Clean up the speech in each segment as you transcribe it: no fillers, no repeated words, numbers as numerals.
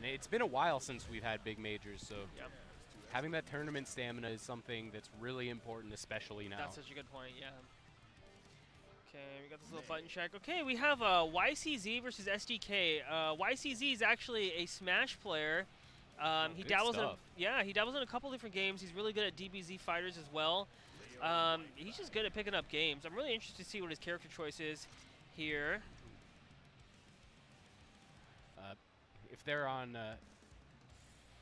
And it's been a while since we've had big majors, so Yep. having that tournament stamina is something that's really important, especially now. That's such a good point, yeah. Okay, we got this little button check. Okay, we have YCZ versus SDK. YCZ is actually a Smash player. He dabbles in, he dabbles in a couple different games. He's really good at DBZ fighters as well. He's just good at picking up games. I'm really interested to see what his character choice is here. If they're on,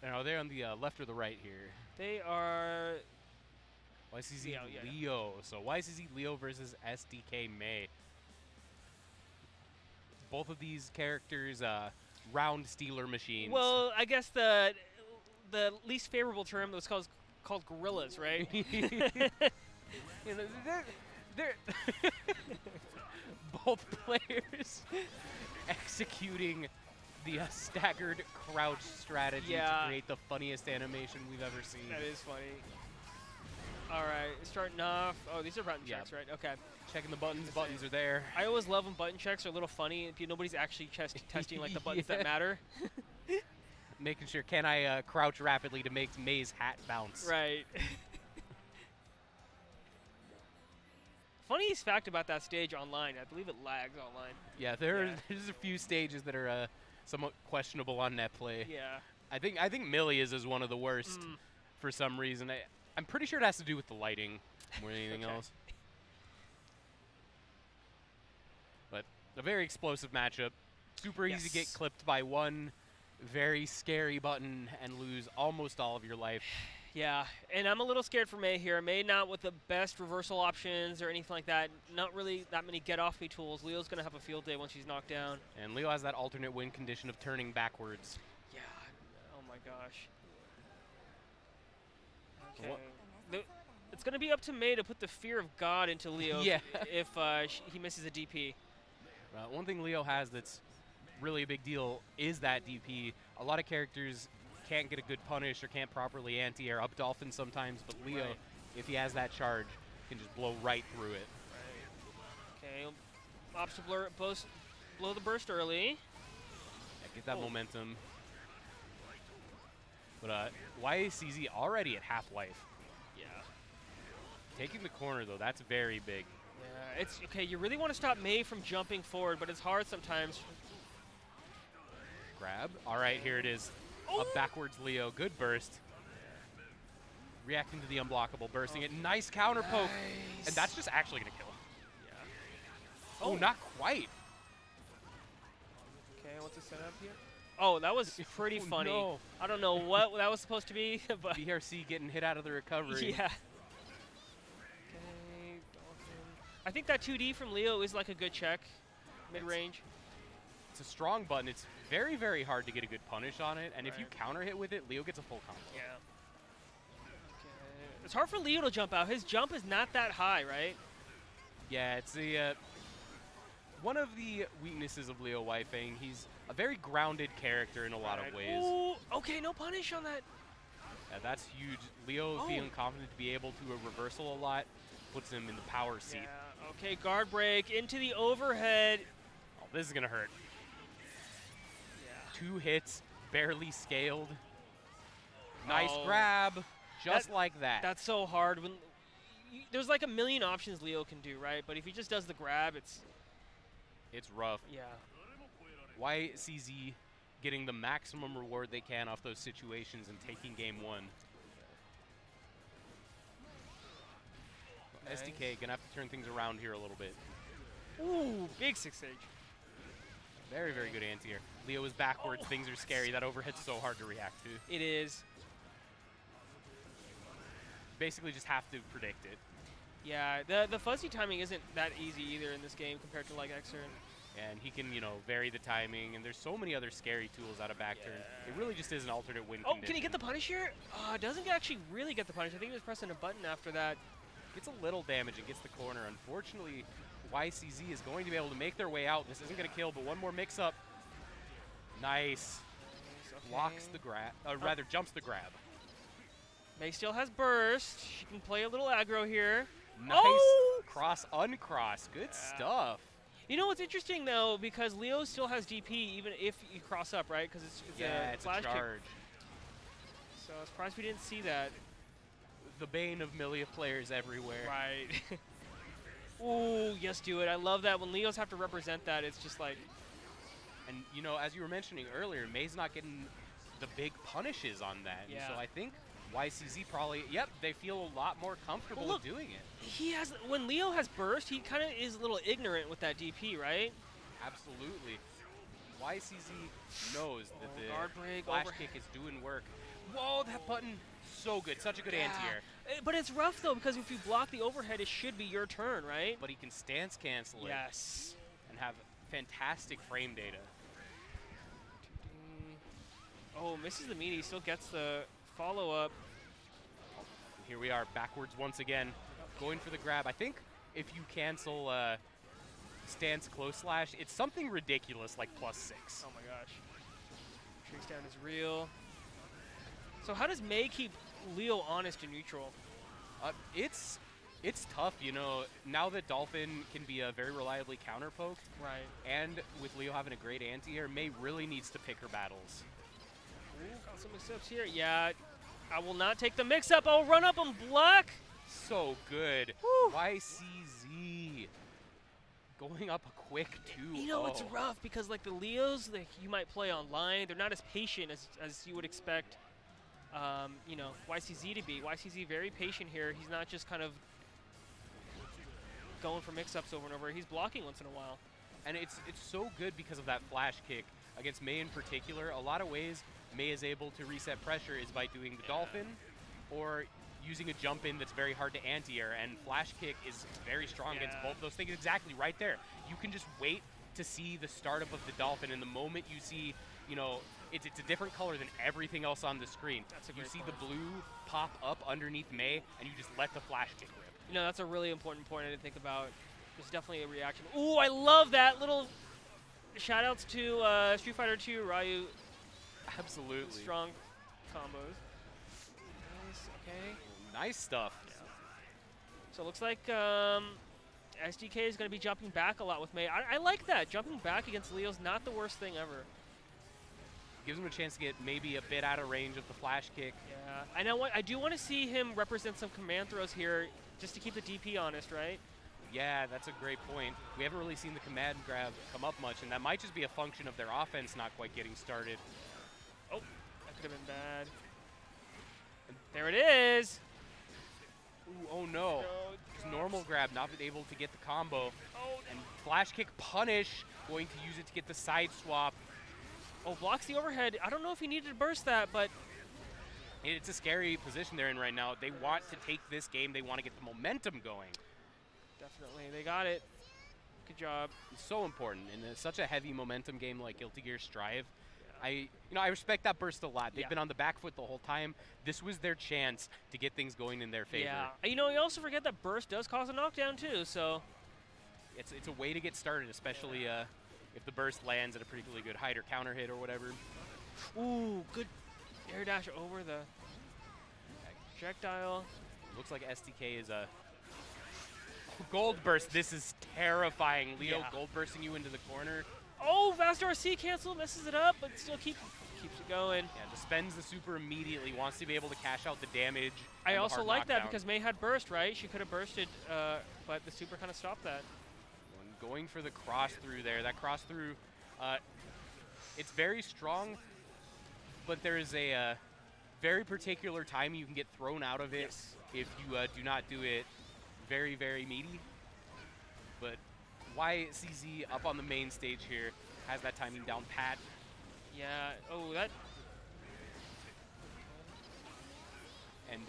they're on the left or the right here. They are YCZ Leo. So YCZ Leo versus SDK May. Both of these characters, round stealer machines. Well, I guess the least favorable term was called gorillas, right? You know, they're both players executing the staggered crouch strategy to create the funniest animation we've ever seen. That is funny. All right, starting off. Oh, these are button checks, right? Okay. Checking the buttons. Buttons are there. I always love when button checks are a little funny. If nobody's actually testing like the buttons that matter. Making sure, can I crouch rapidly to make May's hat bounce? Right. Funniest fact about that stage online, I believe it lags online. Yeah, there's a few stages that are somewhat questionable on net play. Yeah. I think Millie is one of the worst for some reason. I'm pretty sure it has to do with the lighting more than anything else. But a very explosive matchup. Super easy to get clipped by one very scary button and lose almost all of your life. Yeah, and I'm a little scared for May here. May not with the best reversal options or anything like that. Not really that many get-off-me tools. Leo's going to have a field day once she's knocked down. And Leo has that alternate win condition of turning backwards. Yeah. Oh, my gosh. Okay. It's going to be up to May to put the fear of God into Leo if he misses a DP. One thing Leo has that's really a big deal is that DP. A lot of characters can't get a good punish or can't properly anti-air up dolphin sometimes, but Leo, if he has that charge, can just blow right through it. Okay, opts to blow the burst early. Yeah, get that momentum. But YACZ already at half-life. Yeah. Taking the corner, though, that's very big. Yeah, it's okay. You really want to stop May from jumping forward, but it's hard sometimes. Grab. All right, here it is. Up backwards, Leo. Good burst. Reacting to the unblockable, bursting it. Nice counter poke. And that's just actually going to kill him. Yeah. Oh, not quite. Okay, what's the setup here? Oh, that was pretty funny. No. I don't know what that was supposed to be, but BRC getting hit out of the recovery. Yeah. Okay, dolphin. I think that 2D from Leo is like a good check, mid-range. It's a strong button. It's very, very hard to get a good punish on it, and if you counter hit with it, Leo gets a full combo. Yeah. Okay. It's hard for Leo to jump out. His jump is not that high, right? Yeah, it's the one of the weaknesses of Leo Weifeng. He's a very grounded character in a lot of ways. Ooh, okay, no punish on that. Yeah, that's huge. Leo feeling confident to be able to reversal a lot puts him in the power seat. Yeah, okay, guard break into the overhead. Oh, this is going to hurt. Yeah. 2 hits, barely scaled. Nice grab, just like that. That's so hard. When there's like a million options Leo can do, right? But if he just does the grab, it's rough. Yeah. YCZ getting the maximum reward they can off those situations and taking game 1. Nice. SDK gonna have to turn things around here a little bit. Ooh, big 6H. Very, very good anti-air. Leo is backwards. Things are scary. That overhead's so hard to react to. It is. Basically just have to predict it. Yeah, the fuzzy timing isn't that easy either in this game compared to like Xern. And he can, vary the timing, and there's so many other scary tools out of back turn. It really just is an alternate win condition. Can he get the punish here? Doesn't actually really get the punish. I think he was pressing a button after that. Gets a little damage and gets the corner. Unfortunately, YCZ is going to be able to make their way out. This isn't going to kill, but one more mix-up. Nice. Okay. Blocks the grab, rather jumps the grab. May still has burst. She can play a little aggro here. Nice cross, uncross. Good stuff. You know what's interesting though, because Leo still has DP even if you cross up, right? Because it's it's flash a charge. kick. So I'm surprised we didn't see that. The bane of Millia players everywhere. Right. Ooh, yes, do it. I love that when Leos have to represent that. It's just like. And you know, as you were mentioning earlier, May's not getting the big punishes on that. Yeah. And so I think YCZ probably, they feel a lot more comfortable with doing it. He has, when Leo has burst, he kind of is a little ignorant with that DP, right? Absolutely. YCZ knows that the guard break, flash kick is doing work. Whoa, that button, so good. Such a good anti-air. But it's rough, though, because if you block the overhead, it should be your turn, right? But he can stance cancel it. Yes. And have fantastic frame data. Oh, misses the meaty, still gets the follow-up. Here we are, backwards once again, going for the grab. I think if you cancel stance close slash, it's something ridiculous like +6. Oh my gosh. Trace down is real. So how does May keep Leo honest and neutral? It's tough, you know. Now that Dolphin can be very reliably counter-poked, right? And with Leo having a great anti-air, May really needs to pick her battles. Ooh, got some mix-ups here. Yeah, I will not take the mix-up. I'll run up and block. So good. Woo. YCZ going up a quick 2-0. You know, it's rough because like the Leos that you might play online, they're not as patient as you would expect. You know, YCZ to be. YCZ very patient here. He's not just kind of going for mix-ups over and over. He's blocking once in a while. And it's so good because of that flash kick against May in particular. A lot of ways May is able to reset pressure is by doing the Dolphin or using a jump in that's very hard to anti-air, and flash kick is very strong against both those things. Exactly right there. You can just wait to see the startup of the Dolphin, and the moment you see, you know, it's a different color than everything else on the screen. That's a great point. The blue pop up underneath May, and you just let the flash kick rip. You know, that's a really important point I didn't think about. There's definitely a reaction. Ooh, I love that little shout-outs to Street Fighter 2, Ryu. Absolutely. Strong combos. Nice, okay. Nice stuff. Yeah. So it looks like SDK is going to be jumping back a lot with May. I like that. Jumping back against Leo's not the worst thing ever. Gives him a chance to get maybe a bit out of range of the flash kick. Yeah. I do want to see him represent some command throws here just to keep the DP honest, right? Yeah, that's a great point. We haven't really seen the command grab come up much, and that might just be a function of their offense not quite getting started. Oh, that could have been bad. There it is. Ooh, oh no. Just normal grab, not able to get the combo. Oh, and flash kick punish, going to use it to get the side swap. Oh, blocks the overhead. I don't know if he needed to burst that, but it's a scary position they're in right now. They want to take this game. They want to get the momentum going. Definitely. They got it. Good job. It's so important in such a heavy momentum game like Guilty Gear Strive. Yeah. I respect that burst a lot. They've been on the back foot the whole time. This was their chance to get things going in their favor. Yeah. You know, you also forget that burst does cause a knockdown too, so it's a way to get started, especially if the burst lands at a particularly good height or counter hit or whatever. Ooh, good air dash over the projectile. Looks like SDK is a gold burst. This is terrifying. Leo gold bursting you into the corner. Oh, fast RC cancel, messes it up, but still keeps it going. Yeah, just spends the super immediately, wants to be able to cash out the damage. I also like that because May had burst, right? She could have bursted, but the super kind of stopped that. Going for the cross through there. That cross through, it's very strong, but there is a very particular time you can get thrown out of it if you do not do it very, very meaty. But YCZ up on the main stage here has that timing down pat. Yeah. Oh, that. And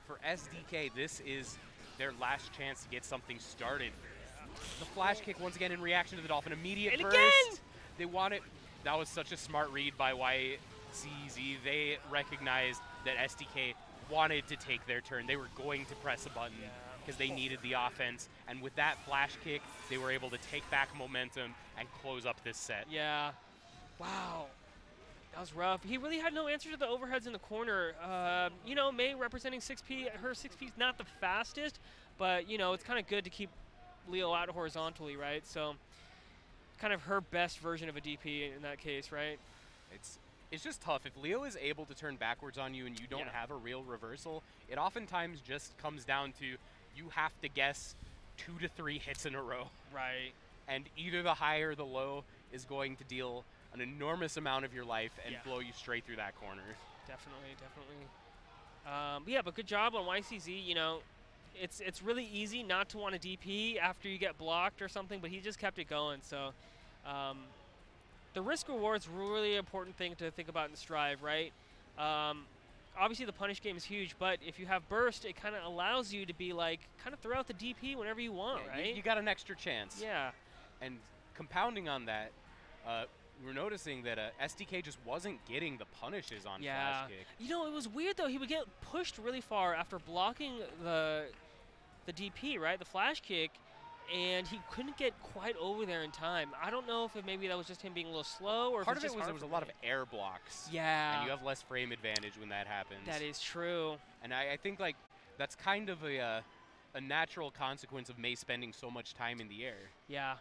for SDK, this is their last chance to get something started. The flash kick once again in reaction to the Dolphin. Immediate burst. Again! They want it. That was such a smart read by YCZ. They recognized that SDK wanted to take their turn. They were going to press a button because they needed the offense. And with that flash kick, they were able to take back momentum and close up this set. Yeah. Wow. That was rough. He really had no answer to the overheads in the corner. You know, May representing 6P. Her 6P is not the fastest, but, you know, it's kind of good to keep Leo out horizontally, right? So kind of her best version of a DP in that case, right? It's just tough. If Leo is able to turn backwards on you and you don't have a real reversal, it oftentimes just comes down to you have to guess 2 to 3 hits in a row. Right. And either the high or the low is going to deal an enormous amount of your life and blow you straight through that corner. Definitely, definitely. Yeah, but good job on YCZ. You know, it's really easy not to want to DP after you get blocked or something, but he just kept it going. So the risk reward's really important thing to think about in Strive, right? Obviously the punish game is huge, but if you have burst, it kind of allows you to be like, kind of throw out the DP whenever you want, right? You got an extra chance. Yeah. And compounding on that, we're noticing that SDK just wasn't getting the punishes on flash kick. You know, it was weird though. He would get pushed really far after blocking the DP, right? The flash kick, and he couldn't get quite over there in time. I don't know if maybe that was just him being a little slow, or part if of it was there was a lot of air blocks. Yeah. And you have less frame advantage when that happens. That is true. And I think like that's kind of a natural consequence of Mei spending so much time in the air. Yeah.